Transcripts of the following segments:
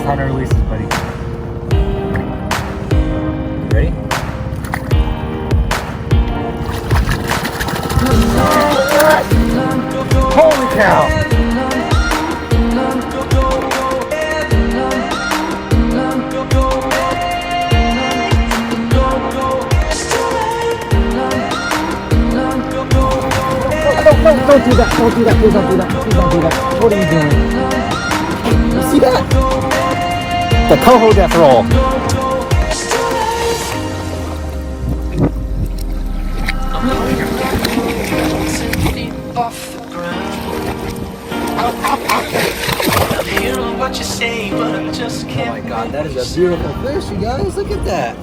time to release this, buddy. Ready? Holy cow! Don't do that. Don't do that. Please don't do that. Please don't do that. What are you doing? You see that? The coho death roll. Oh my god, that is a beautiful fish, you guys. Look at that.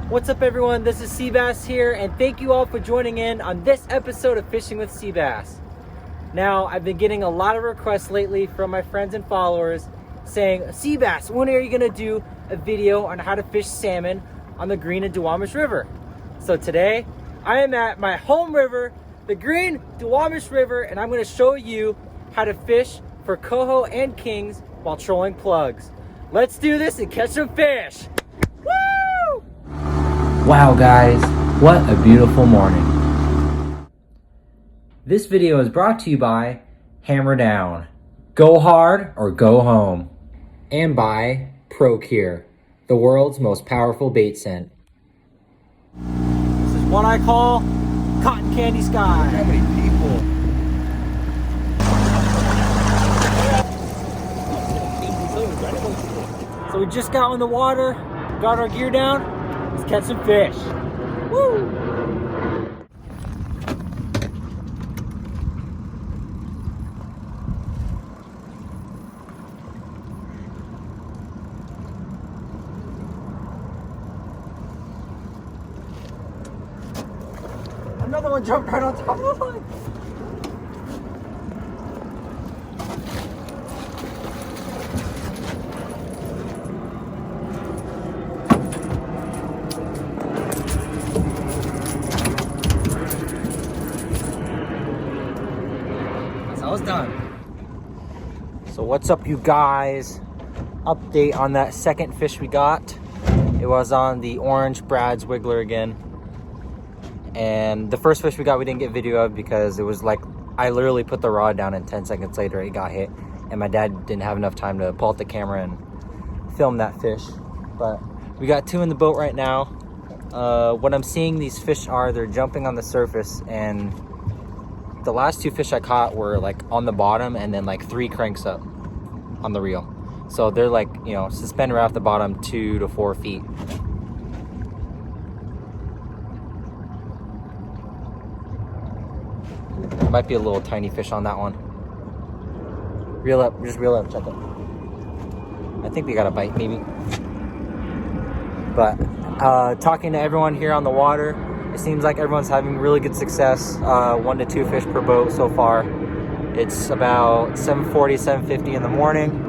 What's up, everyone? This is Seabass here, and thank you all for joining in on this episode of Fishing with Seabass. Now, I've been getting a lot of requests lately from my friends and followers saying, Seabass, when are you going to do a video on how to fish salmon on the Green and Duwamish River? So today, I am at my home river, the Green Duwamish River, and I'm going to show you how to fish for coho and kings while trolling plugs. Let's do this and catch some fish! Woo! Wow, guys, what a beautiful morning. This video is brought to you by Hammer Down, Go Hard or Go Home, and by Procure, the world's most powerful bait scent. This is what I call cotton candy sky. How many people? So we just got in the water, got our gear down, let's catch some fish. Woo! Another one jumped right on top of the line. I was done. So what's up, you guys? Update on that second fish we got. It was on the orange Brad's Wiggler again. And the first fish we got, we didn't get video of because it was like, I literally put the rod down and 10 seconds later it got hit. And my dad didn't have enough time to pull out the camera and film that fish. But we got two in the boat right now. What I'm seeing these fish are, they're jumping on the surface, and the last two fish I caught were like on the bottom and then like 3 cranks up on the reel. So they're like, you know, suspended right off the bottom 2 to 4 feet. Might be a little tiny fish on that one. Reel up, just reel up, check it. I think we got a bite maybe. But talking to everyone here on the water, it seems like everyone's having really good success. 1 to 2 fish per boat so far. It's about 7:40, 7:50 in the morning.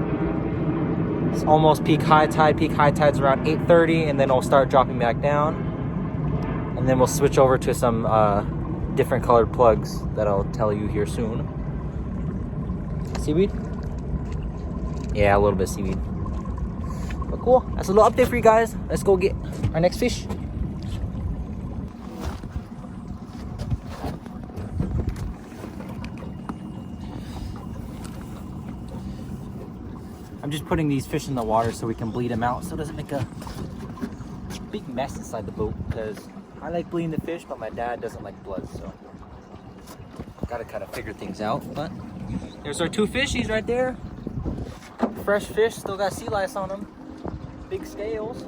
It's almost peak high tide. Peak high tide's around 8:30, and then it'll start dropping back down. And then we'll switch over to some different colored plugs that I'll tell you here soon. Seaweed? Yeah, a little bit of seaweed. But cool, that's a little update for you guys. Let's go get our next fish. I'm just putting these fish in the water so we can bleed them out so it doesn't make a big mess inside the boat, because I like bleeding the fish, but my dad doesn't like blood, so gotta kind of figure things out. But there's our 2 fishies right there. Fresh fish, still got sea lice on them. Big scales.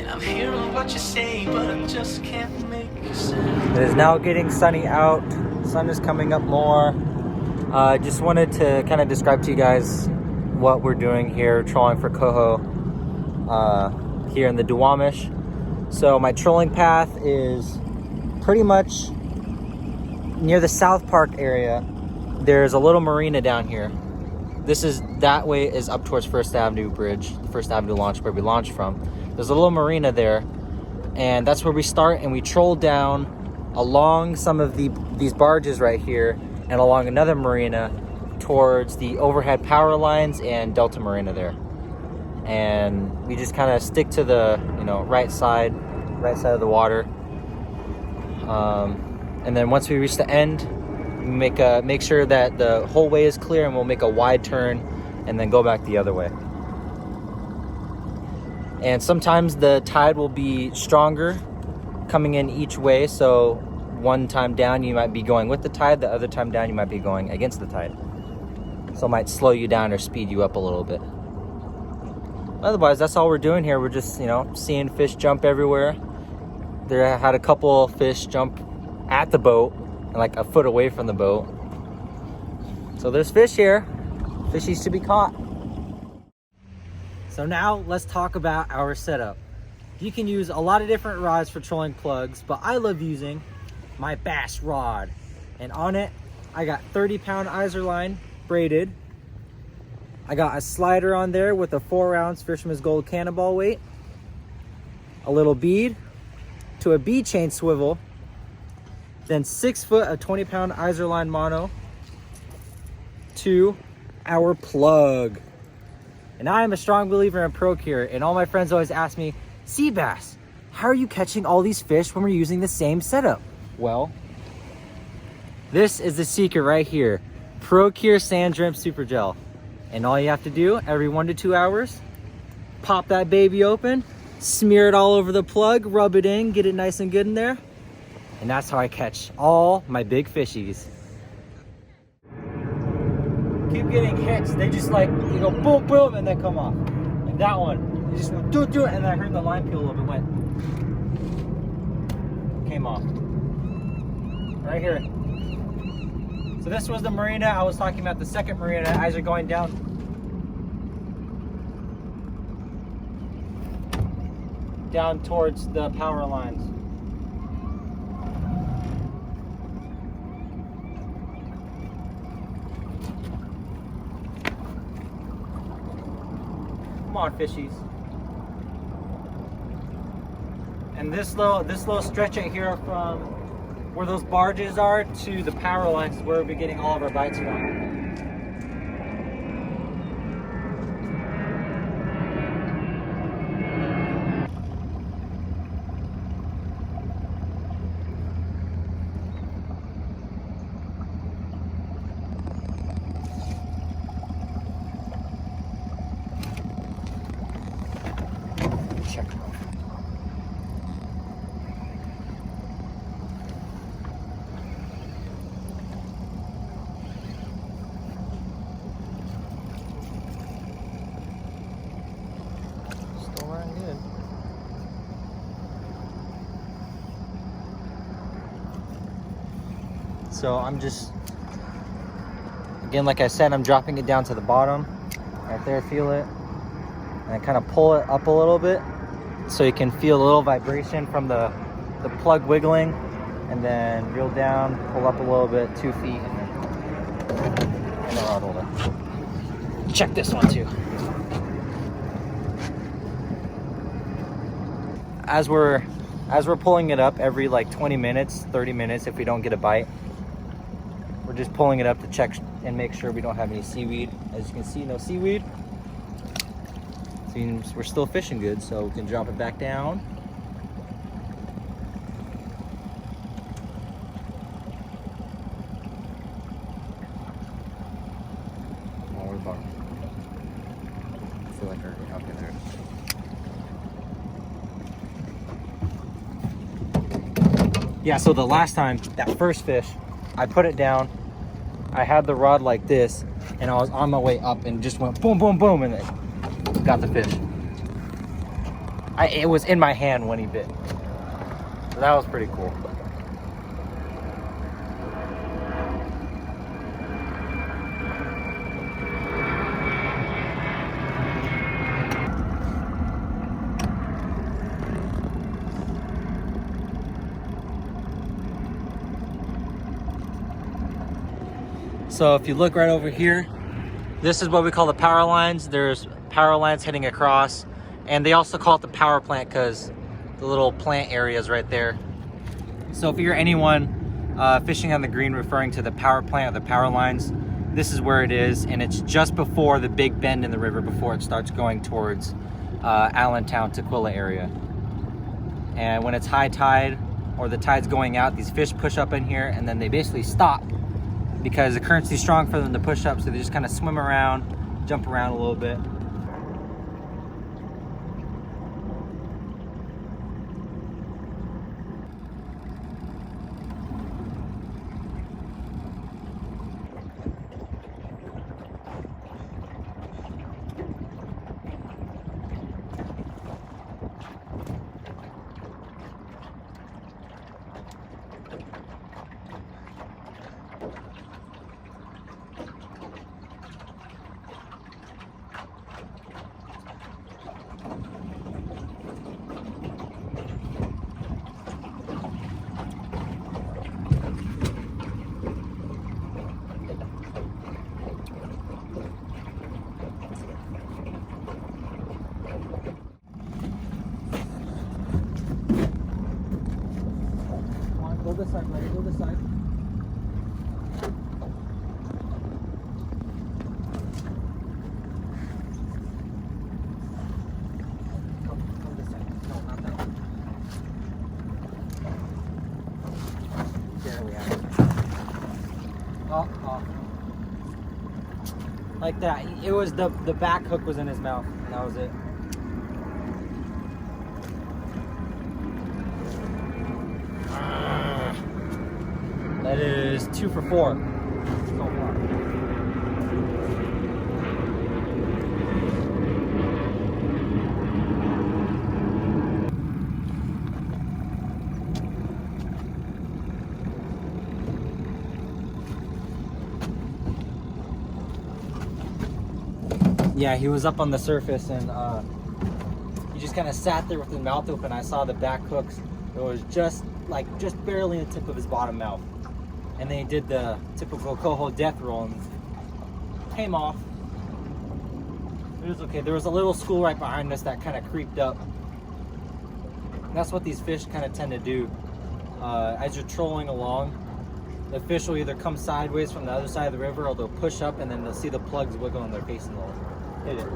I'm hearing what you say, but I just can't make sense. It is now getting sunny out. Sun is coming up more. Just wanted to kind of describe to you guys what we're doing here, trolling for coho here in the Duwamish. So my trolling path is pretty much near the South Park area. There's a little marina down here. That way is up towards First Avenue Bridge, the First Avenue launch where we launched from. There's a little marina there, and that's where we start, and we troll down along some of these barges right here and along another marina towards the overhead power lines and Delta Marina there. And we just kind of stick to the right side of the water. And then once we reach the end, we make sure that the whole way is clear, and we'll make a wide turn and then go back the other way. And sometimes the tide will be stronger coming in each way, so one time down you might be going with the tide, the other time down you might be going against the tide. So it might slow you down or speed you up a little bit. Otherwise, that's all we're doing here. We're just, seeing fish jump everywhere. There had a couple fish jump at the boat and like a foot away from the boat. So there's fish here. Fishies to be caught. So now let's talk about our setup. You can use a lot of different rods for trolling plugs, but I love using my bass rod. And on it, I got 30-pound izorline braided. I got a slider on there with a 4-ounce Fisherman's Gold cannonball weight, a little bead to a bead chain swivel, then 6 foot of 20-pound izorline mono to our plug. And I am a strong believer in Procure, and all my friends always ask me, Seabass, how are you catching all these fish when we're using the same setup? Well, this is the secret right here. Procure Sand Dream Super Gel. And all you have to do every 1 to 2 hours, pop that baby open, smear it all over the plug, rub it in, get it nice and good in there. And that's how I catch all my big fishies. Keep getting hits. They just you go boom, boom, and then come off. Like that one. You just went do it, and I heard the line peel a little bit, went. Came off. Right here. So this was the marina. I was talking about the second marina as you're going down. Down towards the power lines. Come on, fishies. And this little stretch right here from where those barges are to the power lines is where we'll be getting all of our bites from. Check. Still running good. So I'm just, again, like I said, I'm dropping it down to the bottom. Right there, feel it. And I kind of pull it up a little bit so you can feel a little vibration from the plug wiggling, and then reel down, pull up a little bit, 2 feet, and then the rod holder. Check this one too. As we're pulling it up every 20 minutes, 30 minutes, if we don't get a bite, we're just pulling it up to check and make sure we don't have any seaweed. As you can see, no seaweed. Means we're still fishing good, so we can drop it back down. Oh, we're bugged. I feel like we're out there. Yeah, so the last time, that first fish, I put it down, I had the rod like this, and I was on my way up and just went boom, boom, boom, and it got the fish. It was in my hand when he bit. So that was pretty cool. So if you look right over here, this is what we call the power lines. There's power lines heading across, and they also call it the power plant because the little plant area is right there. So if you're anyone fishing on the green referring to the power plant or the power lines, this is where it is, and it's just before the big bend in the river before it starts going towards Allentown, Tukwila area. And when it's high tide or the tide's going out, these fish push up in here and then they basically stop because the current's too strong for them to push up, so they just kind of swim around, jump around a little bit. Go this side, buddy. Go this side. Go this side. No, not that one. There we have it. Oh. Like that. It was the back hook was in his mouth. And that was it. That is 2 for 4 so far. Yeah, he was up on the surface and he just kind of sat there with his mouth open. I saw the back hooks. It was just barely in the tip of his bottom mouth. And then he did the typical coho death roll and came off. It was okay. There was a little school right behind us that kind of creeped up. And that's what these fish kind of tend to do. As you're trolling along, the fish will either come sideways from the other side of the river or they'll push up and then they'll see the plugs wiggle in their face and they'll hit it.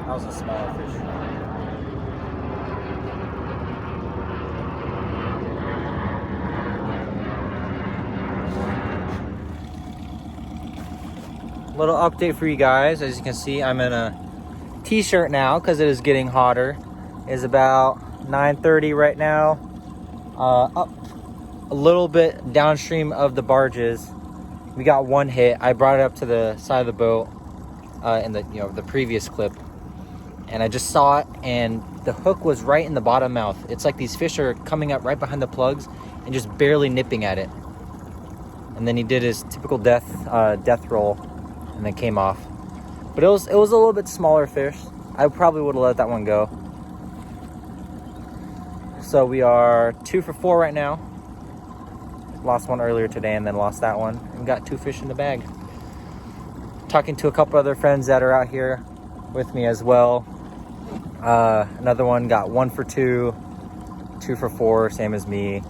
That was a smaller fish. Little update for you guys. As you can see, I'm in a t-shirt now because it is getting hotter. It's about 9:30 right now. Up a little bit downstream of the barges, we got one hit. I brought it up to the side of the boat in the previous clip. And I just saw it, and the hook was right in the bottom mouth. It's like these fish are coming up right behind the plugs and just barely nipping at it. And then he did his typical death roll, and then came off. But it was a little bit smaller fish. I probably would have let that one go. So we are 2 for 4 right now. Lost one earlier today, and then lost that one. And got 2 fish in the bag. Talking to a couple other friends that are out here with me as well. Another one got 1 for 2, 2 for 4, same as me.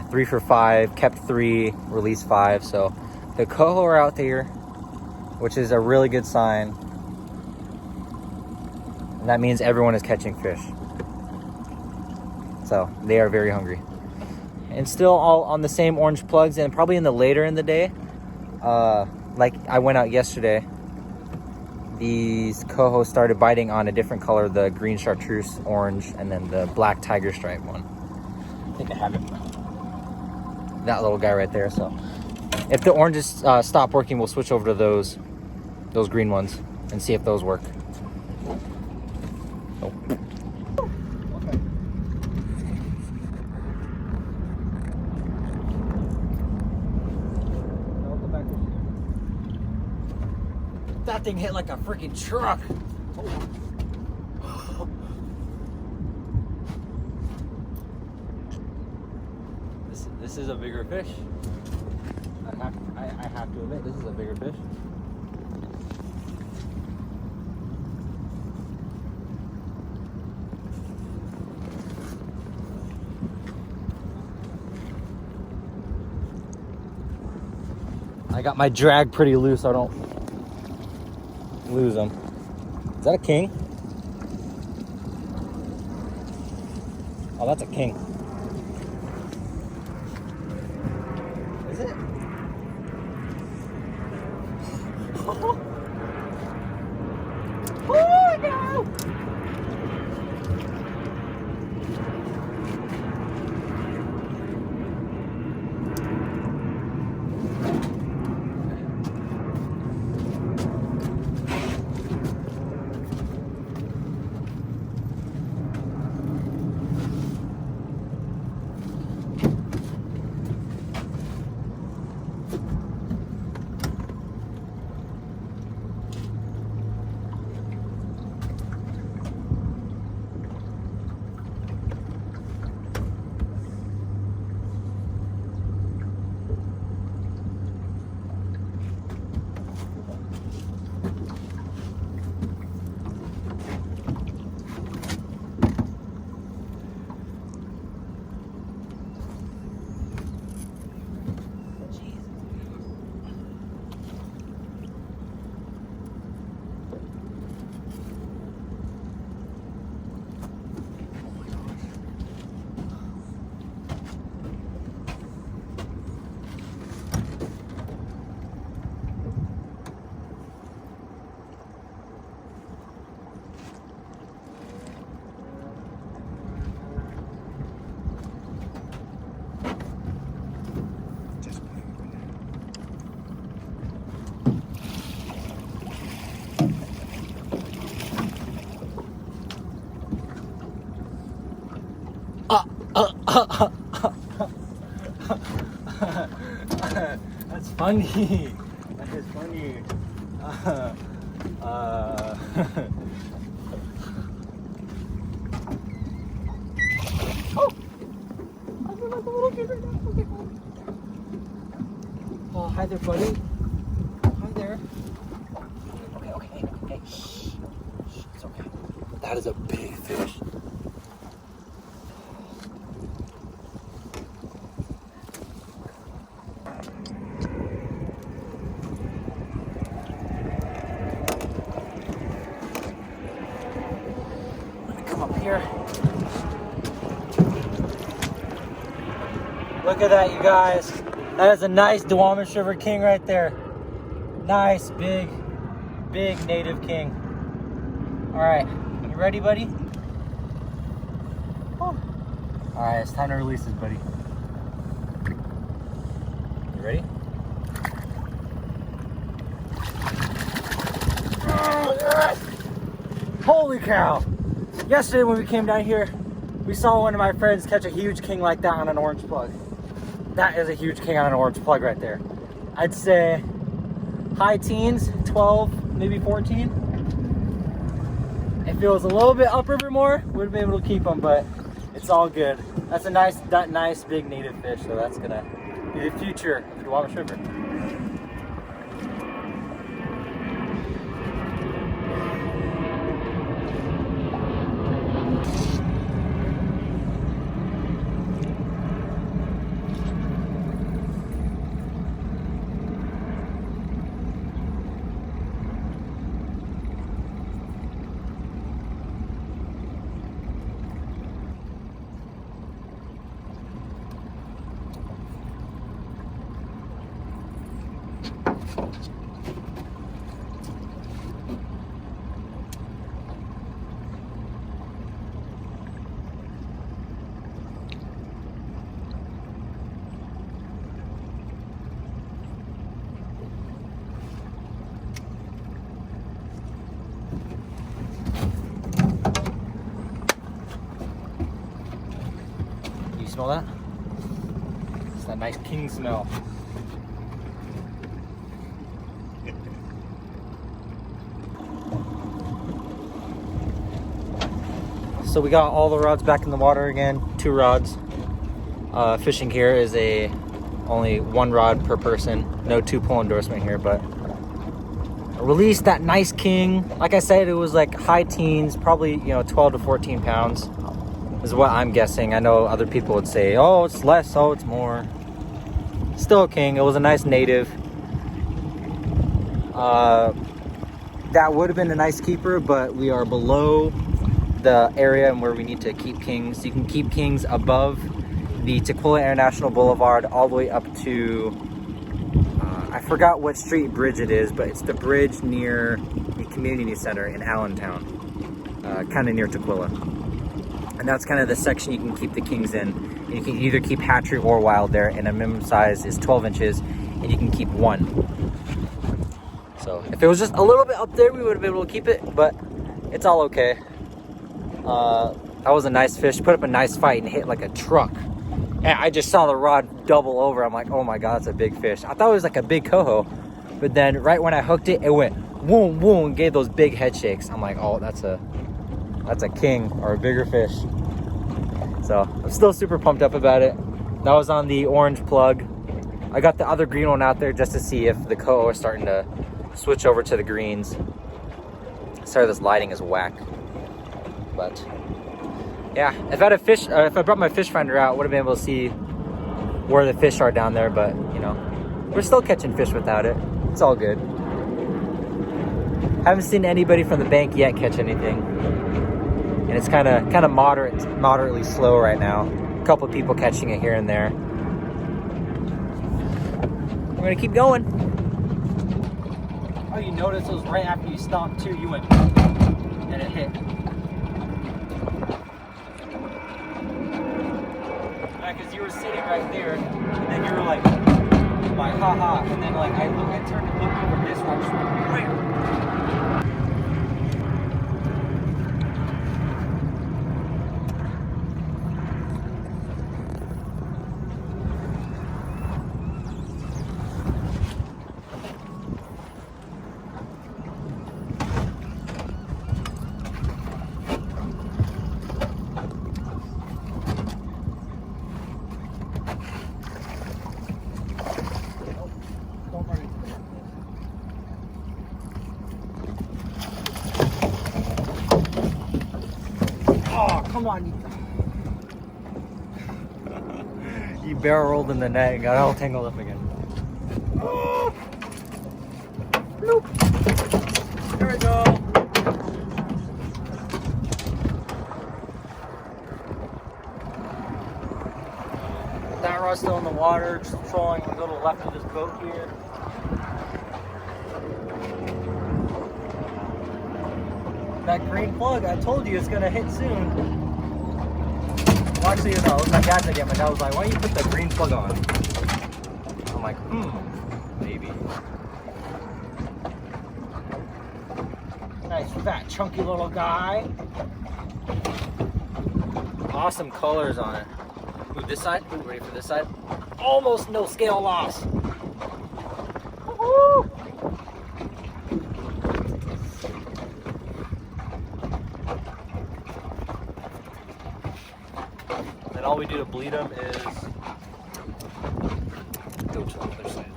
3 for 5, kept 3, released 5. So the coho are out there, which is a really good sign. And that means everyone is catching fish. So they are very hungry. And still all on the same orange plugs, and probably in the later in the day, like I went out yesterday, these coho started biting on a different color, the green chartreuse, orange, and then the black tiger stripe one. I think I have it. that little guy right there. So if the oranges stop working, we'll switch over to those green ones and see if those work. Oh. Okay. That thing hit like a freaking truck. This is a bigger fish. I have to admit, this is a bigger fish. I got my drag pretty loose so I don't lose them. Is that a king? Oh, that's a king. Is it? Oh no! That's funny. That is funny. Oh! I feel like a little kid right now. Okay. Oh, hi there, buddy. Hi there. Okay. Hey. Shh. It's okay. That is a big fish. Here. Look at that, you guys. That is a nice Duwamish River king right there. Nice, big native king. All right, you ready, buddy? Oh. All right, it's time to release this, buddy. You ready? Oh, yes! Holy cow! Yesterday when we came down here, we saw one of my friends catch a huge king like that on an orange plug. That is a huge king on an orange plug right there. I'd say high teens, 12, maybe 14. If it was a little bit upriver more, we would have been able to keep them, but it's all good. That's a nice big native fish, so that's gonna be the future of the Duwamish River. smell that? It's that nice king smell. So we got all the rods back in the water again, 2 rods. Fishing here is only 1 rod per person. No 2-pull endorsement here, but I released that nice king. Like I said, it was like high teens, probably 12 to 14 pounds is what I'm guessing. I know other people would say, oh, it's less, oh, it's more. Still a king. It was a nice native. That would have been a nice keeper, but we are below the area where we need to keep kings. You can keep kings above the Tukwila International Boulevard all the way up to I forgot what street bridge it is, but it's the bridge near the community center in Allentown, kind of near Tukwila. And that's kind of the section you can keep the kings in. And you can either keep hatchery or wild there, and a minimum size is 12 inches, and you can keep 1. So if it was just a little bit up there, we would have been able to keep it, but it's all okay. That was a nice fish. Put up a nice fight and hit like a truck. And I just saw the rod double over. I'm like, oh my God, that's a big fish. I thought it was like a big coho, but then right when I hooked it, it went whoom, whoom, and gave those big head shakes. I'm like, oh, that's a king or a bigger fish. So I'm still super pumped up about it. That was on the orange plug. I got the other green one out there just to see if the coho is starting to switch over to the greens. Sorry, this lighting is whack. But yeah, if I had a fish, if I brought my fish finder out, would have been able to see where the fish are down there. But we're still catching fish without it. It's all good. Haven't seen anybody from the bank yet catch anything, and it's kind of moderately slow right now. A couple of people catching it here and there. We're gonna keep going. Oh, you notice it was right after you stopped too. You went and it hit. Because you were sitting right there, and then you were like haha, and then like I turned and looked over this one, I just went right. Come on. You barrel rolled in the net and got all tangled up again. Oh. Nope. There we go. That rod's still in the water, just trolling a little left of this boat here. That green plug, I told you it's gonna hit soon. Well, actually, no, it was my dad's again. My dad was like, why don't you put the green plug on? I'm like, maybe. Nice fat, chunky little guy. Awesome colors on it. Move this side. Ooh, ready for this side? Almost no scale loss. Woo-hoo! All we do to bleed them is go to the other side.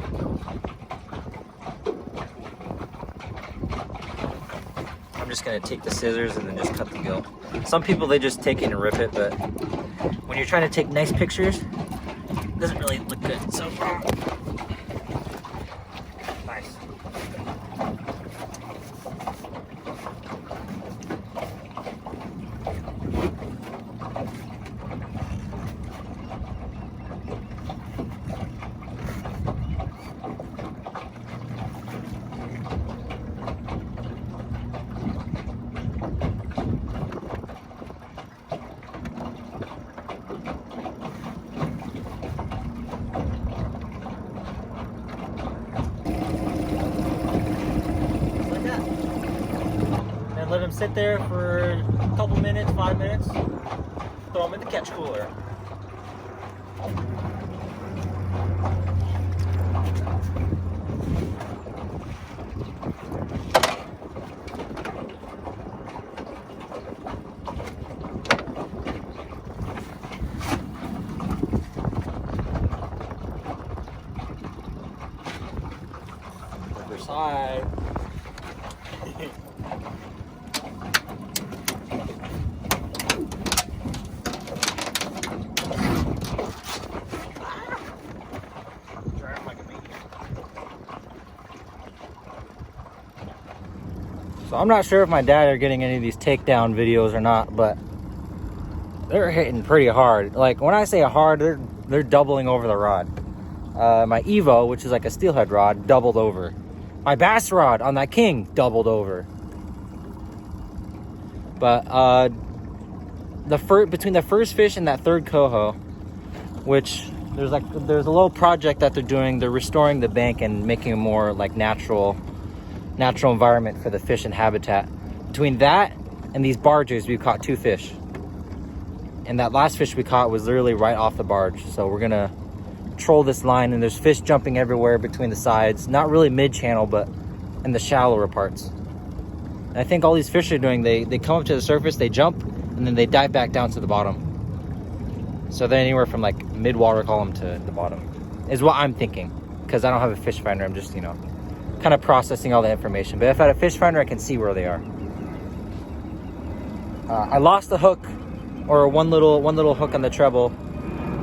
I'm just gonna take the scissors and then just cut the gill. Some people, they just take it and rip it, but when you're trying to take nice pictures, it doesn't really look good. So nice. Let them sit there for a couple minutes, 5 minutes. Throw them in the catch cooler. Other side. So I'm not sure if my dad are getting any of these takedown videos or not, but they're hitting pretty hard. Like when I say hard, they're doubling over the rod. My Evo, which is like a steelhead rod, doubled over. My bass rod on that king doubled over. But between the first fish and that third coho, which there's a little project that they're doing. They're restoring the bank and making a more like natural environment for the fish and habitat. Between that and these barges, we caught 2 fish. And that last fish we caught was literally right off the barge. So we're gonna troll this line, and there's fish jumping everywhere between the sides. Not really mid-channel, but in the shallower parts. And I think all these fish are doing, they come up to the surface, they jump, and then they dive back down to the bottom. So they're anywhere from like mid-water column to the bottom, is what I'm thinking. Because I don't have a fish finder, I'm just, kind of processing all the information. But if I had a fish finder, I can see where they are. I lost the hook, or one little hook on the treble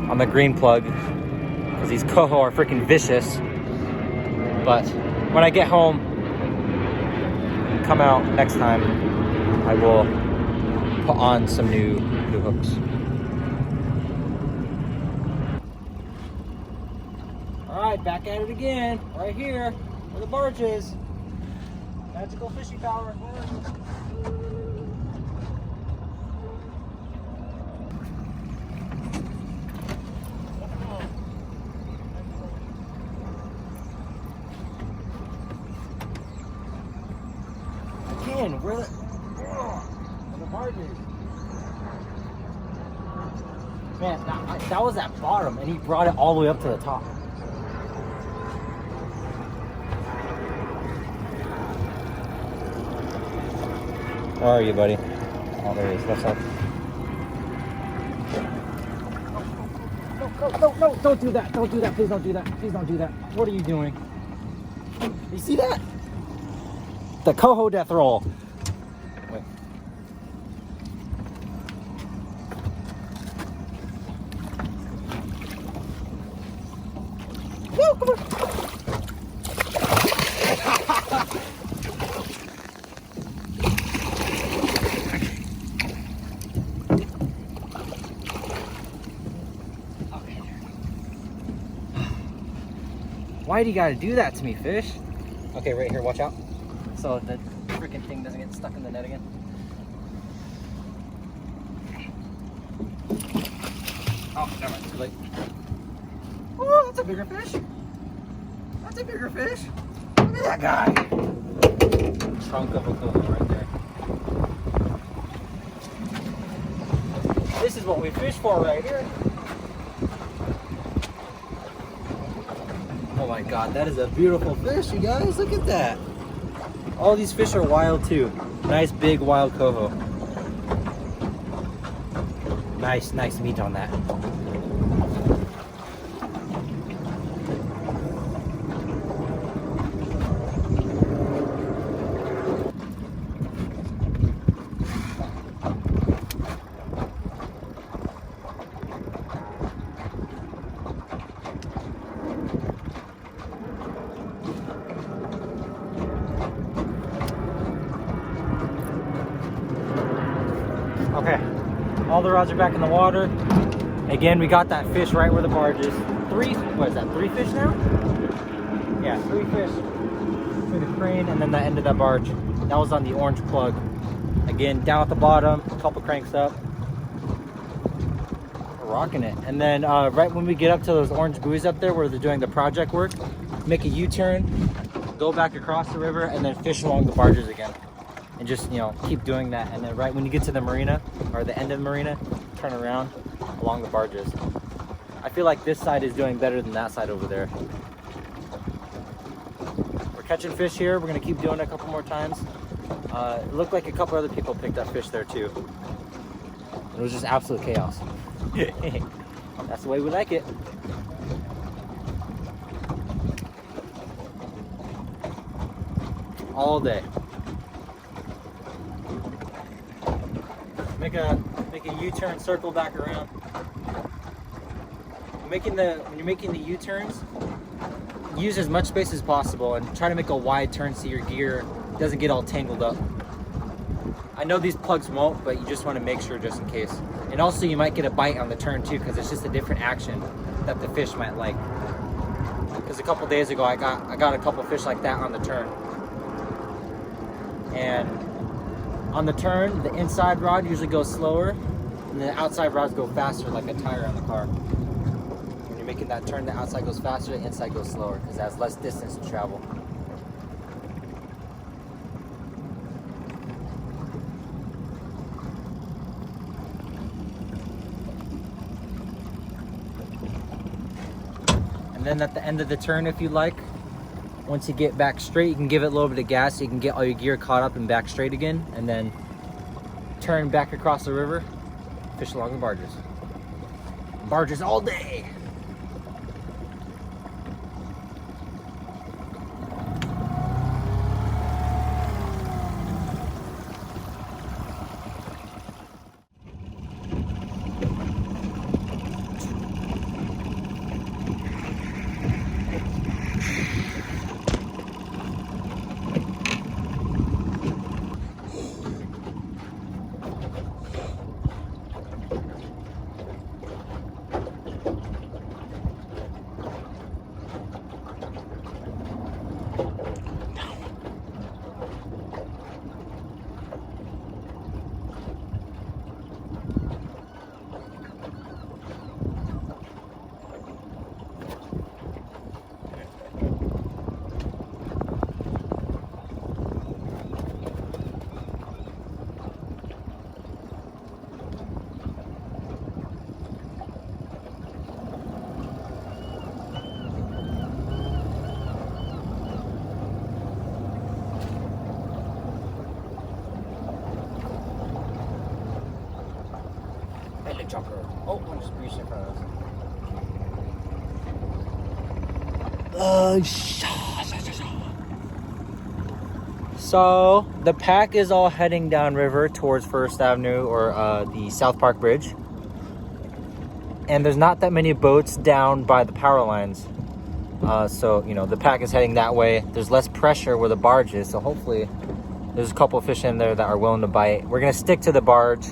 on the green plug, because these coho are freaking vicious. But when I get home and come out next time, I will put on some new hooks. All right, back at it again, right here where the barge is. Magical fishing power. Again, where the barge is. Man, that was at bottom, and he brought it all the way up to the top. Where are you, buddy? Oh, there he is. Left side. No, don't do that. Don't do that. Please don't do that. Please don't do that. What are you doing? You see that? The coho death roll. Wait. No, come on. Why do you gotta do that to me, fish? Okay, right here, watch out. So the freaking thing doesn't get stuck in the net again. Oh, never mind, too late. Oh, that's a bigger fish. That's a bigger fish. Look at that guy. Trunk of a coho right there. This is what we fish for right here. Oh my god, that is a beautiful fish, you guys. Look at that. All these fish are wild too. Nice big wild coho. Nice meat on that. Okay, all the rods are back in the water. Again, we got that fish right where the barge is. 3 fish now? Yeah, 3 fish through the crane and then the end of that barge. That was on the orange plug. Again, down at the bottom, a couple cranks up. We're rocking it. And then right when we get up to those orange buoys up there where they're doing the project work, make a U-turn, go back across the river, and then fish along the barges again. And just, keep doing that. And then right when you get to the marina, or the end of the marina, turn around along the barges. I feel like this side is doing better than that side over there. We're catching fish here. We're gonna keep doing it a couple more times. It looked like a couple other people picked up fish there too. It was just absolute chaos. That's the way we like it. all day. Make a U-turn, circle back around. When you're making the U-turns, use as much space as possible and try to make a wide turn so your gear doesn't get all tangled up. I know these plugs won't, but you just want to make sure just in case. And also you might get a bite on the turn too, because it's just a different action that the fish might like. Because a couple days ago I got a couple fish like that on the turn. And on the turn, the inside rod usually goes slower, and the outside rods go faster, like a tire on the car. When you're making that turn, the outside goes faster, the inside goes slower, because it has less distance to travel. And then at the end of the turn, if you like, once you get back straight, you can give it a little bit of gas so you can get all your gear caught up and back straight again, and then turn back across the river, fish along the barges. Barges all day. Jumper. Oh, I'm just reaching in front of us. So the pack is all heading downriver towards First Avenue or the South Park Bridge, and there's not that many boats down by the power lines. So you know the pack is heading that way. There's less pressure where the barge is, so hopefully there's a couple of fish in there that are willing to bite. We're gonna stick to the barge.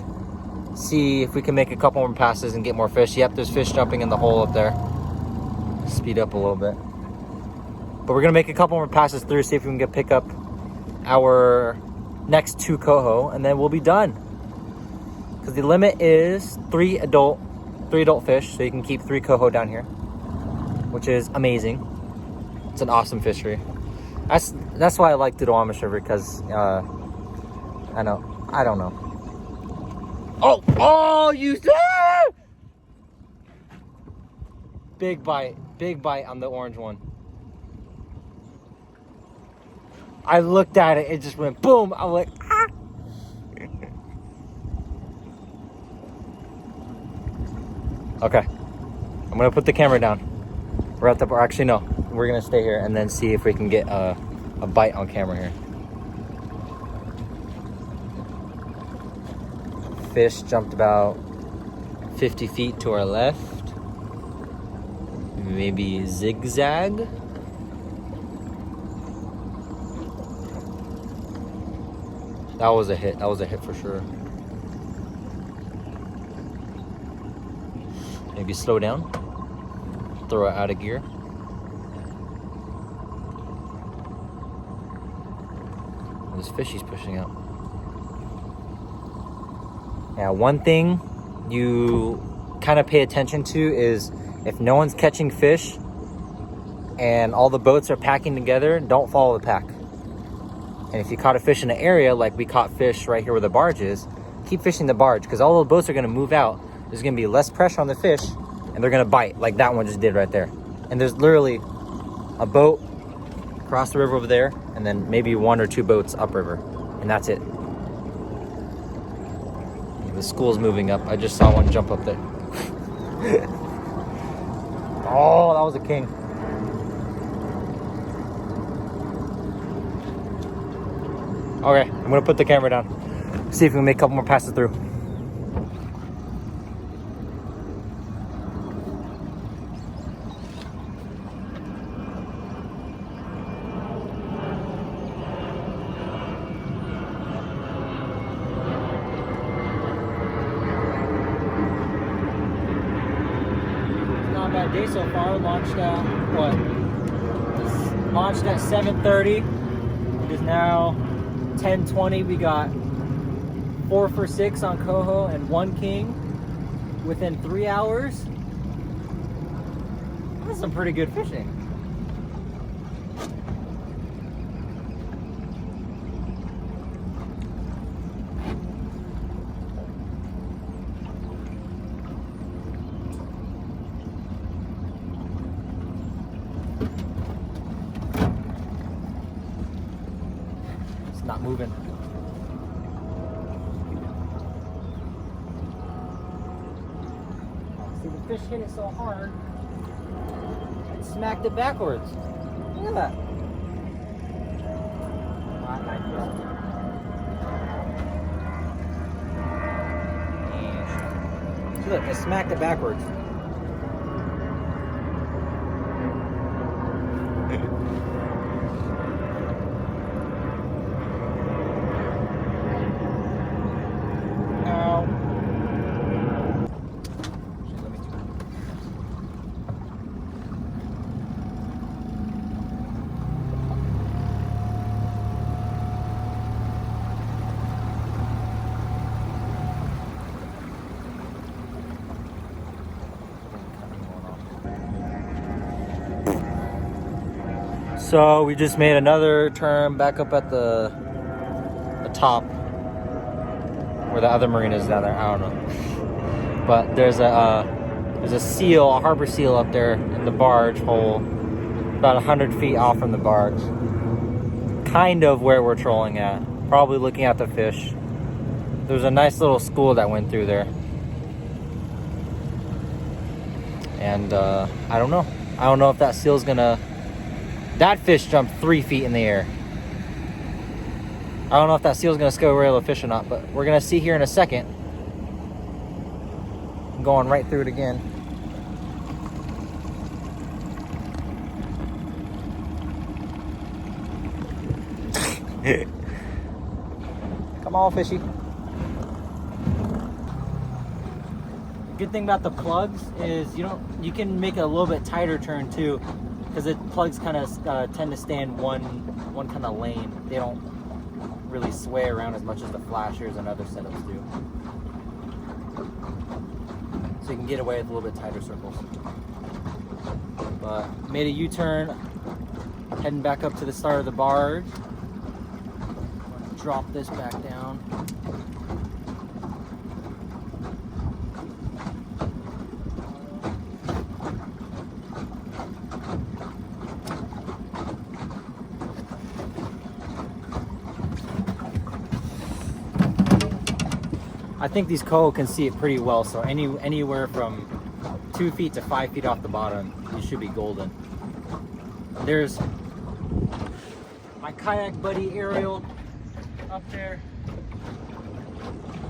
See if we can make a couple more passes and get more fish. Yep, there's fish jumping in the hole up there. Speed up a little bit. But we're gonna make a couple more passes through, see if we can pick up our next 2 coho, and then we'll be done. Because the limit is 3 adult fish, so you can keep 3 coho down here, which is amazing. It's an awesome fishery. That's why I like the Duwamish River, because I don't know. Oh, you big bite on the orange one. I looked at it, it just went boom. I'm like, ah. Okay, I'm gonna put the camera down. We're at the bar. Actually, no, we're gonna stay here and then see if we can get a bite on camera here. Fish jumped about 50 feet to our left. Maybe zigzag. That was a hit. That was a hit for sure. Maybe slow down. Throw it out of gear. This fishy's pushing out. Yeah, one thing you kind of pay attention to is if no one's catching fish and all the boats are packing together, don't follow the pack. And if you caught a fish in an area, like we caught fish right here where the barge is, keep fishing the barge, because all the boats are going to move out. There's going to be less pressure on the fish, and they're going to bite, like that one just did right there. And there's literally a boat across the river over there, and then maybe 1 or 2 boats upriver, and that's it. The school's moving up. I just saw one jump up there. Oh, that was a king. Okay, I'm gonna put the camera down. See if we can make a couple more passes through. Not a bad day so far. Launched at what? Launched at 7:30. It is now 10:20. We got 4 for 6 on coho and 1 king within 3 hours. That's some pretty good fishing. It's not moving. See, the fish hit it so hard, it smacked it backwards. Look at that. See, look, it smacked it backwards. So we just made another turn back up at the top where the other marina is down there. I don't know, but there's a seal, a harbor seal up there in the barge hole, about 100 feet off from the barge. Kind of where we're trolling at, probably looking at the fish. There's a nice little school that went through there, and I don't know. I don't know if that seal's gonna. That fish jumped 3 feet in the air. I don't know if that seal's gonna scare away the fish or not, but we're gonna see here in a second. I'm going right through it again. Come on, fishy. Good thing about the plugs is you can make it a little bit tighter turn too, because the plugs kind of tend to stay in one kind of lane. They don't really sway around as much as the flashers and other setups do. So you can get away with a little bit tighter circles. But made a U-turn, heading back up to the start of the barge. Drop this back down. I think these coho can see it pretty well, so anywhere from 2 feet to 5 feet off the bottom, you should be golden. There's my kayak buddy Ariel up there.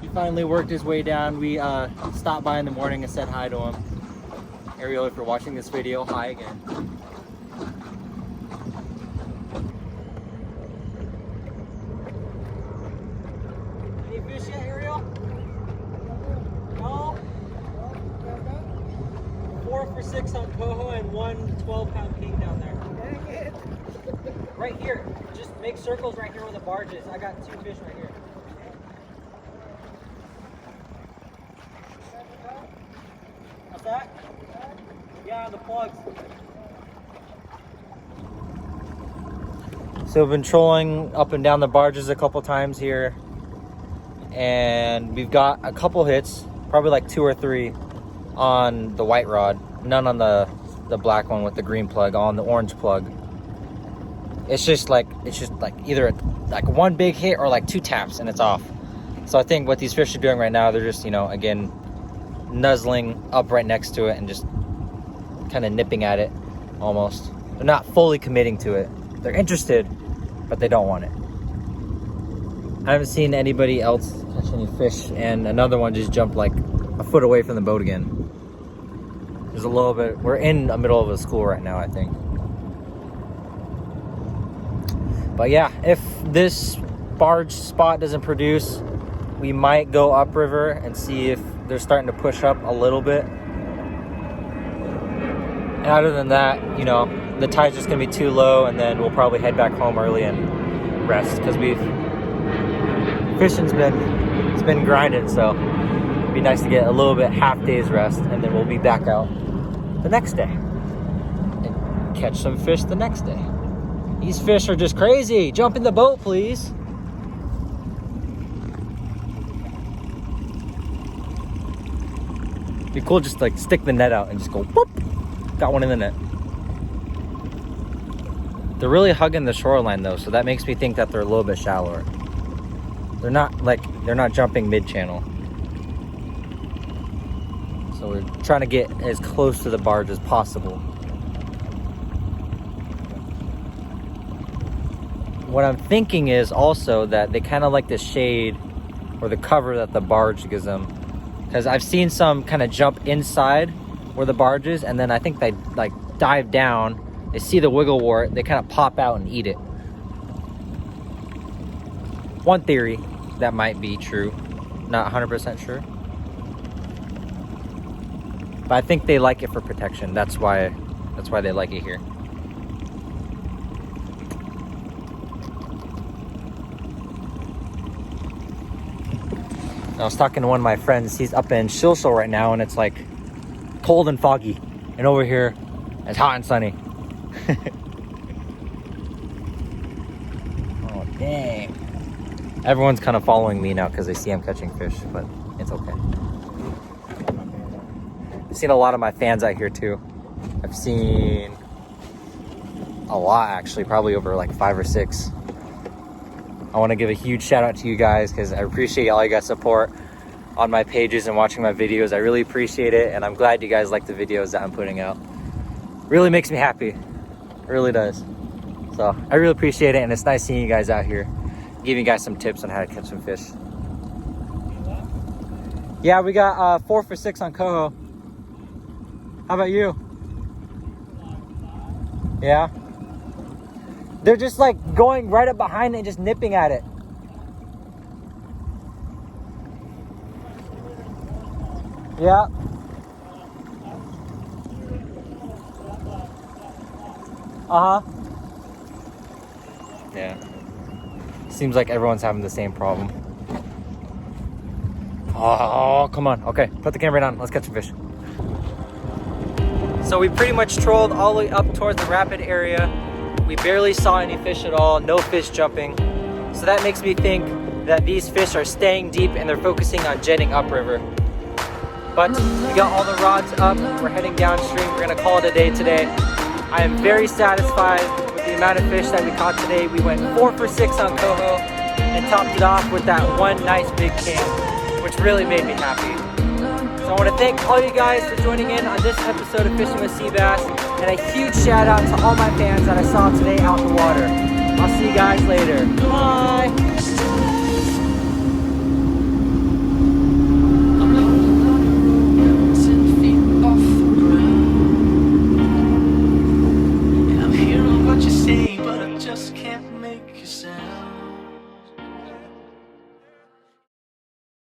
He finally worked his way down. We stopped by in the morning and said hi to him. Ariel, if you're watching this video, hi again. Any fish yet, Ariel? No? 4 for 6 on coho and 1 12-pound king down there. Dang it. Right here. Just make circles right here where the barge is. I got 2 fish right here. What's that? Yeah, the plugs. So we've been trolling up and down the barges a couple times here, and we've got a couple hits, probably like 2 or 3 on the white rod, none on the black one with the green plug, on the orange plug. It's just like either like one big hit or like 2 taps and it's off. So I think what these fish are doing right now, they're just, again, nuzzling up right next to it and just kind of nipping at it almost. They're not fully committing to it. They're interested, but they don't want it. I haven't seen anybody else catch any fish, and another one just jumped like a foot away from the boat again. There's a little bit, we're in the middle of a school right now, I think. But yeah, if this barge spot doesn't produce, we might go upriver and see if they're starting to push up a little bit. And other than that, you know, the tide's just gonna be too low, and then we'll probably head back home early and rest, because fishing's been grinding, so it'd be nice to get a little bit half day's rest, and then we'll be back out the next day and catch some fish the next day. These fish are just crazy. Jump in the boat, please. Be cool just like stick the net out and just go whoop. Got one in the net. They're really hugging the shoreline though, so that makes me think that they're a little bit shallower. They're not jumping mid-channel. So we're trying to get as close to the barge as possible. What I'm thinking is also that they kind of like the shade or the cover that the barge gives them. Because I've seen some kind of jump inside where the barge is, and then I think they like dive down, they see the wiggle wart, they kind of pop out and eat it. One theory that might be true, not 100% sure. But I think they like it for protection. That's why they like it here. I was talking to one of my friends. He's up in Shilshole right now, and it's like cold and foggy. And over here, it's hot and sunny. Oh, dang. Everyone's kind of following me now because they see I'm catching fish, but it's okay. I've seen a lot of my fans out here too. I've seen a lot, actually, probably over like 5 or 6. I want to give a huge shout out to you guys because I appreciate all you guys' support on my pages and watching my videos. I really appreciate it, and I'm glad you guys like the videos that I'm putting out. Really makes me happy. It really does. So I really appreciate it, and it's nice seeing you guys out here, giving you guys some tips on how to catch some fish. Yeah, we got 4 for 6 on coho. How about you? Yeah. They're just like going right up behind it and just nipping at it. Yeah. Uh-huh. Yeah. Seems like everyone's having the same problem. Oh, come on. Okay, put the camera down. Let's catch some fish. So we pretty much trolled all the way up towards the rapid area. We barely saw any fish at all, no fish jumping. So that makes me think that these fish are staying deep and they're focusing on jetting upriver. But we got all the rods up, we're heading downstream, we're gonna call it a day today. I am very satisfied with the amount of fish that we caught today. We went 4 for 6 on coho and topped it off with that one nice big king, which really made me happy. So I want to thank all you guys for joining in on this episode of Fishing with Seabass, and a huge shout out to all my fans that I saw today out in the water. I'll see you guys later. Bye!